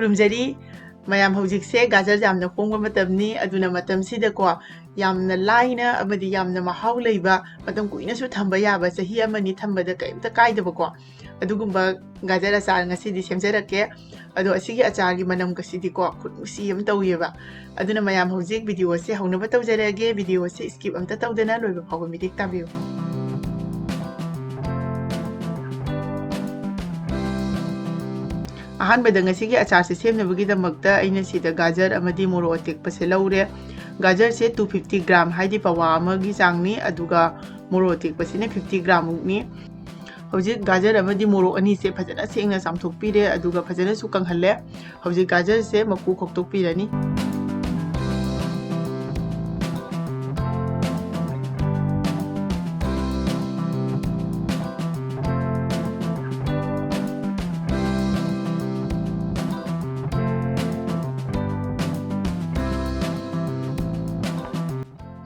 ꯈꯨꯔꯨꯝꯖꯔꯤ ꯃꯌꯥꯝ ꯍꯧꯖꯤꯛꯁꯦ ꯒꯥꯖꯔ ꯌꯥꯝꯅ ꯍꯣꯡꯕ ꯃꯇꯝꯅꯤ ꯑꯗꯨꯅ ꯃꯇꯝꯁꯤꯗꯀꯣ ꯌꯥꯝꯅ ꯂꯥꯏꯅ ꯑꯃꯗꯤ ꯌꯥꯝꯅ ꯃꯍꯥꯎ ꯂꯩꯕ ꯃꯇꯝ ꯀꯨꯏꯅꯁꯨ ꯊꯝꯕ ꯌꯥꯕ ꯆꯍꯤ ꯑꯃꯅꯤ ꯊꯝꯕꯗ ꯀꯩꯝꯇ ꯀꯥꯏꯗꯕꯀꯣ ꯑꯗꯨꯒꯨꯝꯕ ꯒꯥꯖꯔ ꯑꯆꯥꯔ ꯉꯁꯤꯗꯤ ꯁꯦꯝꯖꯔꯛꯀꯦ ꯑꯗꯣ ꯑꯁꯤꯒꯤ ꯑꯆꯥꯔꯒꯤ ꯃꯅꯝꯒꯁꯤꯗꯤꯀꯣ ꯈꯨꯠꯅꯨꯡꯁꯤ ꯑꯃ ꯇꯧꯋꯦꯕ ꯑꯗꯨꯅ ꯃꯌꯥꯝ ꯍꯧꯖꯤꯛ ꯚꯤꯗꯤꯑꯣꯁꯦ ꯍꯧꯅꯕ ꯇꯧꯖꯔꯛꯑꯒꯦ ꯚꯤꯗꯤꯑꯣꯁꯦ ꯁ꯭ꯀꯤꯞ ꯑꯝꯇ ꯇꯧꯗꯅ ꯂꯣꯏꯕ ꯐꯥꯎꯕ ꯃꯤꯠꯌꯦꯡ ꯇꯥꯕꯤꯌꯨ ꯑꯍꯥꯟꯕꯗ ꯉꯁꯤꯒꯤ ꯑꯆꯥꯔꯁꯦ ꯁꯦꯝꯅꯕꯒꯤꯗꯃꯛꯇ ꯑꯩꯅ ꯁꯤꯗ ꯒꯥꯖꯔ ꯑꯃꯗꯤ ꯃꯣꯔꯣꯛ ꯑꯇꯦꯛꯄꯁꯦ ꯂꯧꯔꯦ ꯒꯥꯖꯔꯁꯦ 250 ꯒ꯭ꯔꯥꯝ ꯍꯥꯏꯗꯤ ꯄꯋꯥ ꯑꯃꯒꯤ ꯆꯥꯡꯅꯤ ꯑꯗꯨꯒ ꯃꯣꯔꯣꯛ ꯑꯇꯦꯛꯄꯁꯤꯅ 50 ꯒ꯭ꯔꯥꯝ ꯃꯨꯛꯅꯤ ꯍꯧꯖꯤꯛ ꯒꯥꯖꯔ ꯑꯃꯗꯤ ꯃꯣꯔꯣꯛ ꯑꯅꯤꯁꯦ ꯐꯖꯅ ꯁꯦꯡꯅ ꯆꯥꯝꯊꯣꯛꯄꯤꯔꯦ ꯑꯗꯨꯒ ꯐꯖꯅꯁꯨ ꯀꯪꯍꯜꯂꯦ ꯍꯧꯖꯤꯛ ꯒꯥꯖꯔꯁꯦ ꯃꯀꯨ ꯈꯣꯛꯇꯣꯛꯄꯤꯔꯅꯤ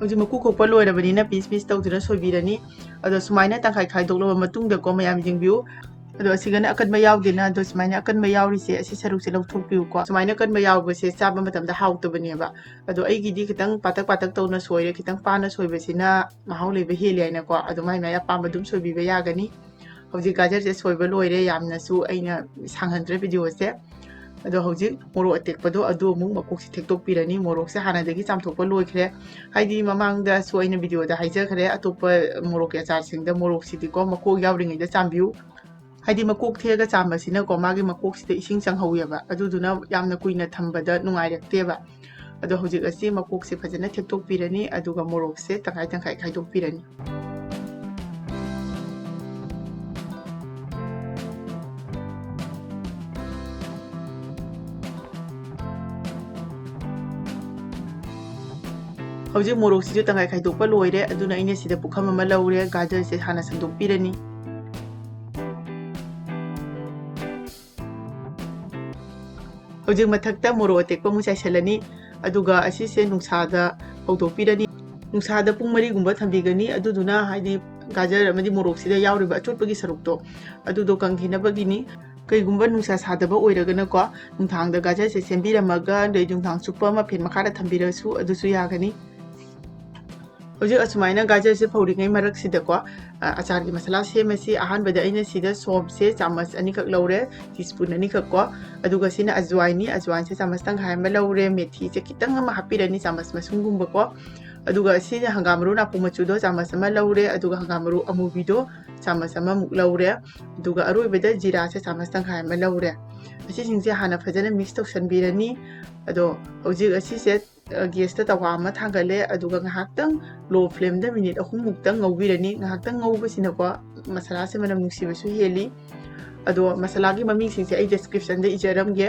ꯍꯧꯖꯤꯛ ꯃꯀꯨ ꯈꯣꯛꯄ ꯂꯣꯏꯔꯕꯅꯤꯅ ꯄꯤꯁ ꯄꯤꯁ ꯇꯧꯗꯨꯅ ꯁꯣꯏꯕꯤꯔꯅꯤ ꯑꯗꯣ ꯁꯨꯃꯥꯏꯅ ꯇꯪꯈꯥꯏ ꯈꯥꯏꯗꯣꯛꯂꯕ ꯃꯇꯨꯡꯗꯀꯣ ꯃꯌꯥꯝ ꯌꯦꯡꯕꯤꯌꯨ ꯑꯗꯣ ꯑꯁꯤꯒꯅ ꯑꯀꯟꯕ ꯌꯥꯎꯗꯦꯅ ꯑꯗꯣ ꯁꯨꯃꯥꯏꯅ ꯑꯀꯟꯕ ꯌꯥꯎꯔꯤꯁꯦ ꯑꯁꯤ ꯁꯔꯨꯛꯁꯦ ꯂꯧꯊꯣꯛꯄꯤꯌꯨꯀꯣ ꯁꯨꯃꯥꯏꯅ ꯑꯀꯟꯕ ꯌꯥꯎꯕꯁꯦ ꯆꯥꯕ ꯃꯇꯝꯗ ꯍꯥꯎꯇꯕꯅꯦꯕ ꯑꯗꯣ ꯑꯩꯒꯤꯗꯤ ꯈꯤꯇꯪ ꯄꯥꯇꯛ ꯄꯥꯇꯛ ꯇꯧꯅ ꯁꯣꯏꯔꯦ ꯈꯤꯇꯪ ꯄꯥꯅ ꯁꯣꯏꯕꯁꯤꯅ ꯃꯍꯥꯎ ꯂꯩꯕ ꯍꯦꯜꯂꯦ ꯍꯥꯏꯅꯀꯣ ꯑꯗꯣ ꯃꯥꯏ ꯃꯥꯏ ꯑꯄꯥꯝꯕ ꯑꯗꯨꯝ ꯁꯣꯏꯕꯤꯕ ꯌꯥꯒꯅꯤ ꯍꯧꯖꯤꯛ ꯒꯥꯖꯔꯁꯦ ꯁꯣꯏꯕ ꯂꯣꯏꯔꯦ ꯌꯥꯝꯅꯁꯨ ꯑꯩꯅ ꯁꯥꯡꯍꯟꯗ꯭ꯔꯦ ꯚꯤꯗꯤꯑꯣꯁꯦ ꯑꯗꯣ ꯍꯧꯖꯤꯛ ꯃꯣꯔꯣꯛ ꯑꯇꯦꯛꯄꯗꯣ ꯑꯗꯨ ꯑꯃꯨꯛ ꯃꯀꯣꯛꯁꯦ ꯊꯦꯛꯇꯣꯛꯄꯤꯔꯅꯤ ꯃꯣꯔꯣꯛꯁꯦ ꯍꯥꯟꯅꯗꯒꯤ ꯆꯥꯝꯊꯣꯛꯄ ꯂꯣꯏꯈ꯭ꯔꯦ ꯍꯥꯏꯗꯤ ꯃꯃꯥꯡꯗꯁꯨ ꯑꯩꯅ ꯚꯤꯗꯤꯑꯣꯗ ꯍꯥꯏꯖꯈ꯭ꯔꯦ ꯑꯇꯣꯞꯄ ꯃꯣꯔꯣꯛꯀꯤ ꯑꯆꯥꯔꯁꯤꯡꯗ ꯃꯣꯔꯣꯛꯁꯤꯗꯤꯀꯣ ꯃꯀꯣꯛ ꯌꯥꯎꯔꯤꯉꯩꯗ ꯆꯥꯝꯕꯤꯌꯨ ꯍꯥꯏꯗꯤ ꯃꯀꯣꯛ ꯊꯦꯛꯑꯒ ꯆꯥꯝꯕꯁꯤꯅꯀꯣ ꯃꯥꯒꯤ ꯃꯀꯣꯛꯁꯤꯗ ꯏꯁꯤꯡ ꯆꯪꯍꯧꯋꯦꯕ ꯑꯗꯨꯗꯨꯅ ꯌꯥꯝꯅ ꯀꯨꯏꯅ ꯊꯝꯕꯗ ꯅꯨꯡꯉꯥꯏꯔꯛꯇꯦꯕ ꯑꯗꯣ ꯍꯧꯖꯤꯛ ꯑꯁꯤ ꯃꯀꯣꯛꯁꯦ ꯐꯖꯅ ꯊꯦꯛꯇꯣꯛꯄꯤꯔꯅꯤ ꯑꯗꯨꯒ ꯃꯣꯔꯣꯛꯁꯦ ꯇꯪꯈꯥꯏ ꯇꯪꯈꯥꯏ ꯈꯥꯏꯗꯣꯛꯄꯤꯔꯅꯤ ꯍꯧꯖꯤꯛ ꯃꯣꯔꯣꯛꯁꯤꯁꯨ ꯇꯪꯈꯥꯏ ꯈꯥꯏꯗꯣꯛꯄ ꯂꯣꯏꯔꯦ ꯑꯗꯨꯅ ꯑꯩꯅ ꯁꯤꯗ ꯄꯨꯈꯝ ꯑꯃ ꯂꯧꯔꯦ ꯒꯥꯖꯔꯁꯦ ꯍꯥꯟꯅ ꯁꯪꯗꯣꯛꯄꯤꯔꯅꯤ ꯍꯧꯖꯤꯛ ꯃꯊꯛꯇ ꯃꯣꯔꯣꯛ ꯑꯇꯦꯛꯄ ꯑꯃꯨꯛ ꯆꯥꯏꯁꯤꯜꯂꯅꯤ ꯑꯗꯨꯒ ꯑꯁꯤꯁꯦ ꯅꯨꯡꯁꯥꯗ ꯐꯧꯗꯣꯛꯄꯤꯔꯅꯤ ꯅꯨꯡꯁꯥꯗ ꯄꯨꯡ 4ꯒꯨꯝꯕ ꯊꯝꯕꯤꯒꯅꯤ ꯑꯗꯨꯗꯨꯅ ꯍꯥꯏꯗꯤ ꯒꯥꯖꯔ ꯑꯃꯗꯤ ꯃꯣꯔꯣꯛꯁꯤꯗ ꯌꯥꯎꯔꯤꯕ ꯑꯆꯣꯠꯄꯒꯤ ꯁꯔꯨꯛꯇꯣ ꯑꯗꯨꯗꯣ ꯀꯪꯈꯤꯅꯕꯒꯤꯅꯤ ꯀꯩꯒꯨꯝꯕ ꯅꯨꯡꯁꯥ ꯁꯥꯗꯕ ꯑꯣꯏꯔꯒꯅꯀꯣ ꯅꯨꯡꯊꯥꯡꯗ ꯒꯥꯖꯔꯁꯦ ꯁꯦꯝꯕꯤꯔꯝꯃꯒ ꯑꯗꯩ ꯅꯨꯡꯊꯥꯡ ꯆꯨꯞꯄ ꯑꯃ ꯐꯦꯟ ꯃꯈꯥꯗ ꯊꯝꯕꯤꯔꯁꯨ ꯑꯗꯨꯁꯨ ꯌꯥꯒꯅꯤ ꯍꯧꯖꯤꯛ ꯑꯁꯨꯃꯥꯏꯅ ꯒꯥꯖꯔꯁꯦ ꯐꯧꯔꯤꯉꯩ ꯃꯔꯛꯁꯤꯗꯀꯣ ꯑꯆꯥꯔꯒꯤ ꯃꯁꯥꯂꯥ ꯁꯦꯝꯃꯁꯤ ꯑꯍꯥꯟꯕꯗ ꯑꯩꯅ ꯁꯤꯗ ꯁꯣꯝꯁꯦ ꯆꯥꯃꯁ ꯑꯅꯤꯈꯛ ꯂꯧꯔꯦ ꯇꯤꯁꯄꯨꯟ ꯑꯅꯤꯈꯛꯀꯣ ꯑꯗꯨꯒ ꯁꯤꯅ ꯑꯖꯋꯥꯏꯟꯅꯤ ꯑꯖꯋꯥꯏꯟꯁꯦ ꯆꯥꯃꯁ ꯇꯪꯈꯥꯏ ꯑꯃ ꯂꯧꯔꯦ ꯃꯦꯊꯤꯁꯦ ꯈꯤꯇꯪ ꯑꯃ ꯍꯥꯞꯄꯤꯔꯅꯤ ꯆꯥꯃꯁ ꯃꯁꯨꯡꯒꯨꯝꯕꯀꯣ ꯑꯗꯨꯒ ꯁꯤꯅ ꯍꯪꯒꯥꯝ ꯃꯔꯨ ꯅꯥꯄꯨ ꯃꯆꯨꯗꯣ ꯆꯥꯃꯁ ꯑꯃ ꯂꯧꯔꯦ ꯑꯗꯨꯒ ꯍꯪꯒꯥꯝ ꯃꯔꯨ ꯑꯃꯨꯕꯤꯗꯣ ꯆꯥꯃꯁ ꯑꯃꯃꯨꯛ ꯂꯧꯔꯦ ꯑꯗꯨꯒ ꯑꯔꯣꯏꯕꯗ ꯖꯤꯔꯥꯁꯦ ꯆꯥꯃꯁ ꯇꯪꯈꯥꯏ ꯑꯃ ꯂꯧꯔꯦ ꯑꯁꯤꯁꯤꯡꯁꯦ ꯍꯥꯟꯅ ꯐꯖꯅ ꯃꯤꯛꯁ ꯇꯧꯁꯟꯕꯤꯔꯅꯤ ꯑꯗꯣ ꯍꯧꯖꯤꯛ ꯑꯁꯤꯁꯦ ꯒꯦꯁꯇ ꯇꯋꯥ ꯑꯃ ꯊꯥꯡꯒꯠꯂꯦ ꯑꯗꯨꯒ ꯉꯥꯏꯍꯥꯛꯇꯪ ꯂꯣ ꯐ꯭ꯂꯦꯝꯗ ꯃꯤꯅꯤꯠ 3ꯃꯨꯛꯇꯪ ꯉꯧꯕꯤꯔꯅꯤ ꯉꯥꯏꯍꯥꯛꯇꯪ ꯉꯧꯕꯁꯤꯅꯀꯣ ꯃꯁꯥꯂꯥꯁꯦ ꯃꯅꯝ ꯅꯨꯡꯁꯤꯕꯁꯨ ꯍꯦꯜꯂꯤ ꯑꯗꯣ ꯃꯁꯥꯂꯥꯒꯤ ꯃꯃꯤꯡꯁꯤꯡꯁꯦ ꯑꯩ ꯗꯦꯁꯀ꯭ꯔꯤꯞꯁꯟꯗ ꯏꯖꯔꯝꯒꯦ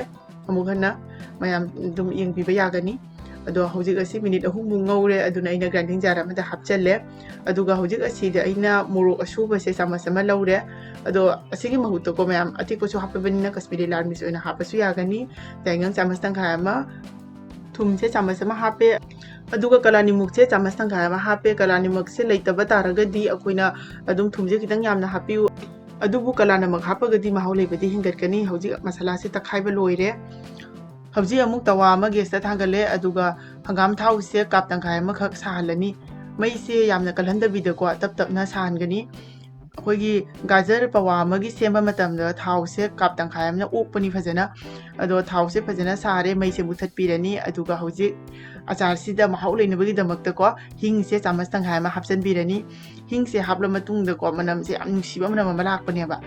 ꯑꯃꯨꯛ ꯍꯟꯅ ꯃꯌꯥꯝ ꯑꯗꯨꯝ ꯌꯦꯡꯕꯤꯕ ꯌꯥꯒꯅꯤ ꯑꯗꯣ ꯍꯧꯖꯤꯛ ꯑꯁꯤ ꯃꯤꯅꯤꯠ 3ꯃꯨꯛ ꯉꯧꯔꯦ ꯑꯗꯨꯅ ꯑꯩꯅ ꯒ꯭ꯔꯥꯏꯟꯗꯤꯡ ꯖꯥꯔ ꯑꯃꯗ ꯍꯥꯞꯆꯜꯂꯦ ꯑꯗꯨꯒ ꯍꯧꯖꯤꯛ ꯑꯁꯤꯗ ꯑꯩꯅ ꯃꯣꯔꯣꯛ ꯑꯁꯨꯕꯁꯦ ꯆꯥꯃꯁ ꯑꯃ ꯂꯧꯔꯦ ꯑꯗꯣ ꯑꯁꯤꯒꯤ ꯃꯍꯨꯠꯇꯀꯣ ꯃꯌꯥꯝ ꯑꯇꯦꯛꯄꯁꯨ ꯍꯥꯞꯄꯕꯅꯤꯅ ꯀꯁꯃꯤꯔꯤ ꯂꯥꯜ ꯃꯤꯔꯆ ꯑꯣꯏꯅ ꯍꯥꯞꯄꯁꯨ ꯌꯥꯒꯅꯤ ꯌꯥꯏꯉꯪ ꯆꯥꯃꯁ ꯇꯪꯈꯥꯏ ꯑꯃ ꯊꯨꯝꯁꯦ ꯆꯥꯃꯁ ꯑꯃ ꯍꯥꯞꯄꯦ ꯑꯗꯨꯒ ꯀꯂꯥꯅꯤꯃꯨꯛꯁꯦ ꯆꯥꯃꯁ ꯇꯪꯈꯥꯏ ꯑꯃ ꯍꯥꯞꯄꯦ ꯀꯂꯥꯅꯤꯃꯛꯁꯦ ꯂꯩꯇꯕ ꯇꯥꯔꯒꯗꯤ ꯑꯩꯈꯣꯏꯅ ꯑꯗꯨꯝ ꯊꯨꯝꯁꯦ ꯈꯤꯇꯪ ꯌꯥꯝꯅ ꯍꯥꯞꯄꯤꯌꯨ ꯑꯗꯨꯕꯨ ꯀꯂꯥꯅꯃꯛ ꯍꯥꯞꯄꯒꯗꯤ ꯃꯍꯥꯎ ꯂꯩꯕꯗꯤ ꯍꯦꯟꯒꯠꯀꯅꯤ ꯍꯧꯖꯤꯛ ꯃꯁꯥꯂꯥꯁꯦ ꯇꯛꯈꯥꯏꯕ ꯂꯣꯏꯔꯦ ꯍꯧꯖꯤꯛ ꯑꯃꯨꯛ ꯇꯋꯥ ꯑꯃ ꯒꯦꯁꯇ ꯊꯥꯡꯒꯠꯂꯦ ꯑꯗꯨꯒ ꯍꯪꯒꯥꯝ ꯊꯥꯎꯁꯦ ꯀꯞ ꯇꯪꯈꯥꯏ ꯑꯃꯈꯛ ꯁꯥꯍꯜꯂꯅꯤ ꯃꯩꯁꯦ ꯌꯥꯝꯅ ꯀꯜꯍꯟꯗꯕꯤꯗꯀꯣ ꯇꯞ ꯇꯞꯅ ꯁꯥꯍꯟꯒꯅꯤ ꯑꯩꯈꯣꯏꯒꯤ ꯒꯥꯖꯔ ꯄꯋꯥ ꯑꯃꯒꯤ ꯁꯦꯝꯕ ꯃꯇꯝꯗ ꯊꯥꯎꯁꯦ ꯀꯞ ꯇꯪꯈꯥꯏ ꯑꯃꯅ ꯑꯣꯛꯄꯅꯤ ꯐꯖꯅ ꯑꯗꯣ ꯊꯥꯎꯁꯦ ꯐꯖꯅ ꯁꯥꯔꯦ ꯃꯩꯁꯦ ꯃꯨꯊꯠꯄꯤꯔꯅꯤ ꯑꯗꯨꯒ ꯍꯧꯖꯤꯛ ꯑꯆꯥꯔꯁꯤꯗ ꯃꯍꯥꯎ ꯂꯩꯅꯕꯒꯤꯗꯃꯛꯇꯀꯣ ꯍꯤꯡꯁꯦ ꯆꯥꯃꯁ ꯇꯪꯈꯥꯏ ꯑꯃ ꯍꯥꯞꯆꯤꯟꯕꯤꯔꯅꯤ ꯍꯤꯡꯁꯦ ꯍꯥꯞꯂ ꯃꯇꯨꯡꯗꯀꯣ ꯃꯅꯝꯁꯦ ꯌꯥꯝ ꯅꯨꯡꯁꯤꯕ ꯃꯅꯝ ꯑꯃ ꯂꯥꯛꯄꯅꯦꯕ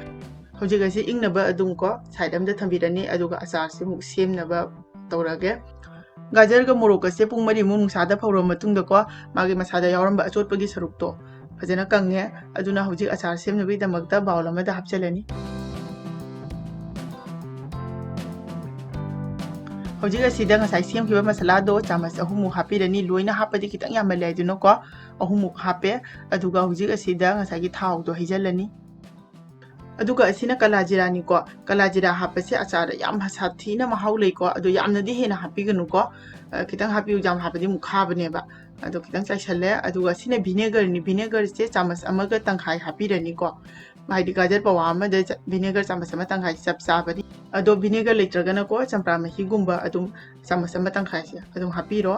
ꯍꯧꯖꯤꯛ ꯑꯁꯤ ꯏꯪꯅꯕ ꯑꯗꯨꯝꯀꯣ ꯁꯥꯏꯠ ꯑꯃꯗ ꯊꯝꯕꯤꯔꯅꯤ ꯑꯗꯨꯒ ꯑꯆꯥꯔꯁꯦ ꯑꯃꯨꯛ ꯁꯦꯝꯅꯕ ꯇꯧꯔꯒꯦ ꯒꯥꯖꯔꯒ ꯃꯣꯔꯣꯛꯀꯁꯦ ꯄꯨꯡ 4ꯃꯨꯛ ꯅꯨꯡꯁꯥꯗ ꯐꯧꯔꯕ ꯃꯇꯨꯡꯗꯀꯣ ꯃꯥꯒꯤ ꯃꯁꯥꯗ ꯌꯥꯎꯔꯝꯕ ꯑꯆꯣꯠꯄꯒꯤ ꯁꯔꯨꯛꯇꯣ ꯐꯖꯅ ꯀꯪꯉꯦ ꯑꯗꯨꯅ ꯍꯧꯖꯤꯛ ꯑꯆꯥꯔ ꯁꯦꯝꯅꯕꯒꯤꯗꯃꯛꯇ ꯕꯥꯎꯜ ꯑꯃꯗ ꯍꯥꯞꯆꯤꯜꯂꯅꯤ ꯍꯧꯖꯤꯛ ꯑꯁꯤꯗ ꯉꯁꯥꯏ ꯁꯦꯝꯈꯤꯕ ꯃꯁꯥꯂꯥꯗꯣ ꯆꯥꯃꯁ 3ꯃꯨꯛ ꯍꯥꯞꯄꯤꯔꯅꯤ ꯂꯣꯏꯅ ꯍꯥꯞꯄꯗꯤ ꯈꯤꯇꯪ ꯌꯥꯝꯃꯜꯂꯦ ꯍꯥꯏꯗꯨꯅꯀꯣ 3ꯃꯨꯛ ꯍꯥꯞꯄꯦ ꯑꯗꯨꯒ ꯍꯧꯖꯤꯛ ꯑꯁꯤꯗ ꯉꯁꯥꯏꯒꯤ ꯊꯥꯎꯗꯣ ꯍꯩꯖꯤꯜꯂꯅꯤ ꯑꯗꯨꯒ ꯑꯁꯤꯅ ꯀꯂꯥ ꯖꯤꯔꯥꯅꯤꯀꯣ ꯀꯂꯥ ꯖꯤꯔꯥ ꯍꯥꯞꯄꯁꯦ ꯑꯆꯥꯔꯗ ꯌꯥꯝ ꯁꯥꯊꯤꯅ ꯃꯍꯥꯎ ꯂꯩꯀꯣ ꯑꯗꯣ ꯌꯥꯝꯅꯗꯤ ꯍꯦꯟꯅ ꯍꯥꯞꯄꯤꯒꯅꯨꯀꯣ ꯈꯤꯇꯪ ꯍꯥꯞꯄꯤꯌꯨ ꯌꯥꯝ ꯍꯥꯞꯄꯗꯤ ꯑꯃꯨꯛ ꯈꯥꯕꯅꯦꯕ ꯑꯗꯣ ꯈꯤꯇꯪ ꯆꯥꯏꯁꯜꯂꯦ ꯑꯗꯨꯒ ꯁꯤꯅ ꯚꯤꯅꯦꯒꯔꯅꯤ ꯚꯤꯅꯦꯒꯔꯁꯦ ꯆꯥꯃꯁ ꯑꯃꯒ ꯇꯪꯈꯥꯏ ꯍꯥꯞꯄꯤꯔꯅꯤꯀꯣ ꯍꯥꯏꯗꯤ ꯒꯥꯖꯔ ꯄꯋꯥ ꯑꯃꯗ ꯚꯤꯅꯦꯒꯔ ꯆꯥꯃꯁ ꯑꯃ ꯇꯪꯈꯥꯏ ꯆꯞ ꯆꯥꯕꯅꯤ ꯑꯗꯣ ꯚꯤꯅꯦꯒꯔ ꯂꯩꯇ꯭ꯔꯒꯅꯀꯣ ꯆꯝꯄ꯭ꯔꯥ ꯃꯍꯤꯒꯨꯝꯕ ꯑꯗꯨꯝ ꯆꯥꯃꯁ ꯑꯃ ꯇꯪꯈꯥꯏꯁꯦ ꯑꯗꯨꯝ ꯍꯥꯞꯄꯤꯔꯣ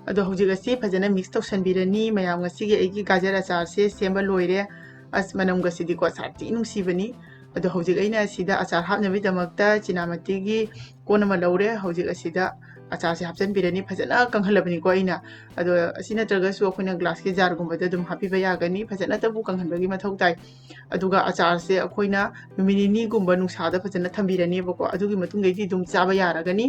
ꯑꯗꯣ ꯍꯧꯖꯤꯛ ꯑꯁꯤ ꯐꯖꯅ ꯃꯤꯛꯁ ꯇꯧꯁꯟꯕꯤꯔꯅꯤ ꯃꯌꯥꯝ ꯉꯁꯤꯒꯤ ꯑꯩꯒꯤ ꯒꯥꯖꯔ ꯑꯆꯥꯔꯁꯦ ꯁꯦꯝꯕ ꯂꯣꯏꯔꯦ ꯑꯁ ꯃꯅꯝꯒꯁꯤꯗꯤꯀꯣ ꯁꯥꯊꯤ ꯅꯨꯡꯁꯤꯕꯅꯤ ꯑꯗꯣ ꯍꯧꯖꯤꯛ ꯑꯩꯅ ꯑꯁꯤꯗ ꯑꯆꯥꯔ ꯍꯥꯞꯅꯕꯒꯤꯗꯃꯛꯇ ꯆꯤꯅꯥꯃꯇꯤꯒꯤ ꯀꯣꯟ ꯑꯃ ꯂꯧꯔꯦ ꯍꯧꯖꯤꯛ ꯑꯁꯤꯗ ꯑꯆꯥꯔꯁꯦ ꯍꯥꯞꯆꯟꯕꯤꯔꯅꯤ ꯐꯖꯅ ꯀꯪꯍꯜꯂꯕꯅꯤꯀꯣ ꯑꯩꯅ ꯑꯗꯣ ꯑꯁꯤ ꯅꯠꯇ꯭ꯔꯒꯁꯨ ꯑꯩꯈꯣꯏꯅ ꯒ꯭ꯂꯥꯁꯀꯤ ꯖꯥꯔꯒꯨꯝꯕꯗ ꯑꯗꯨꯝ ꯍꯥꯞꯄꯤꯕ ꯌꯥꯒꯅꯤ ꯐꯖꯅꯇꯕꯨ ꯀꯪꯍꯟꯕꯒꯤ ꯃꯊꯧ ꯇꯥꯏ ꯑꯗꯨꯒ ꯑꯆꯥꯔꯁꯦ ꯑꯩꯈꯣꯏꯅ ꯅꯨꯃꯤꯠ ꯅꯤꯅꯤꯒꯨꯝꯕ ꯅꯨꯡꯁꯥꯗ ꯐꯖꯅ ꯊꯝꯕꯤꯔꯅꯦꯕꯀꯣ ꯑꯗꯨꯒꯤ ꯃꯇꯨꯡꯗꯩꯗꯤ ꯑꯗꯨꯝ ꯆꯥꯕ ꯌꯥꯔꯒꯅꯤ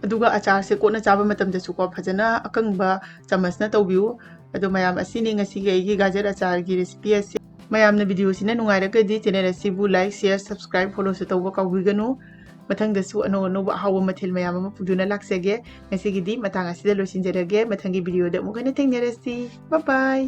ꯑꯗꯨꯒ ꯑꯆꯥꯔꯁꯦ ꯀꯣꯟꯅ ꯆꯥꯕ ꯃꯇꯝꯗꯁꯨꯀꯣ ꯐꯖꯅ ꯑꯀꯪꯕ ꯆꯥꯃꯁꯅ ꯇꯧꯕꯤꯌꯨ ꯑꯗꯣ ꯃꯌꯥꯝ ꯑꯁꯤꯅꯤ ꯉꯁꯤꯒꯤ ꯑꯩꯒꯤ ꯒꯥꯖꯔ ꯑꯆꯥꯔꯒꯤ ꯔꯦꯁꯤꯄꯤ ꯑꯁꯤ ꯃꯌꯥꯝꯅ ꯚꯤꯗꯤꯑꯣꯁꯤꯅ ꯅꯨꯡꯉꯥꯏꯔꯒꯗꯤ ꯆꯦꯅꯦꯜ ꯑꯁꯤꯕꯨ ꯂꯥꯏꯛ ꯁꯦꯌꯔ ꯁꯕꯁꯀ꯭ꯔꯥꯏꯕ ꯐꯣꯂꯣꯁꯨ ꯇꯧꯕ ꯀꯥꯎꯕꯤꯒꯅꯨ ꯃꯊꯪꯗꯁꯨ ꯑꯅꯧ ꯑꯅꯧꯕ ꯑꯍꯥꯎꯕ ꯃꯊꯦꯜ ꯃꯌꯥꯝ ꯑꯃ ꯄꯨꯗꯨꯅ ꯂꯥꯛꯆꯒꯦ ꯉꯁꯤꯒꯤꯗꯤ ꯃꯇꯥꯡ ꯑꯁꯤꯗ ꯂꯣꯏꯁꯤꯟꯖꯔꯒꯦ ꯃꯊꯪꯒꯤ ꯚꯤꯗꯤꯑꯣꯗ ꯑꯃꯨꯛ ꯍꯟꯅ ꯊꯦꯡꯅꯔꯁꯤ ꯕꯥꯏ ꯕꯥꯏ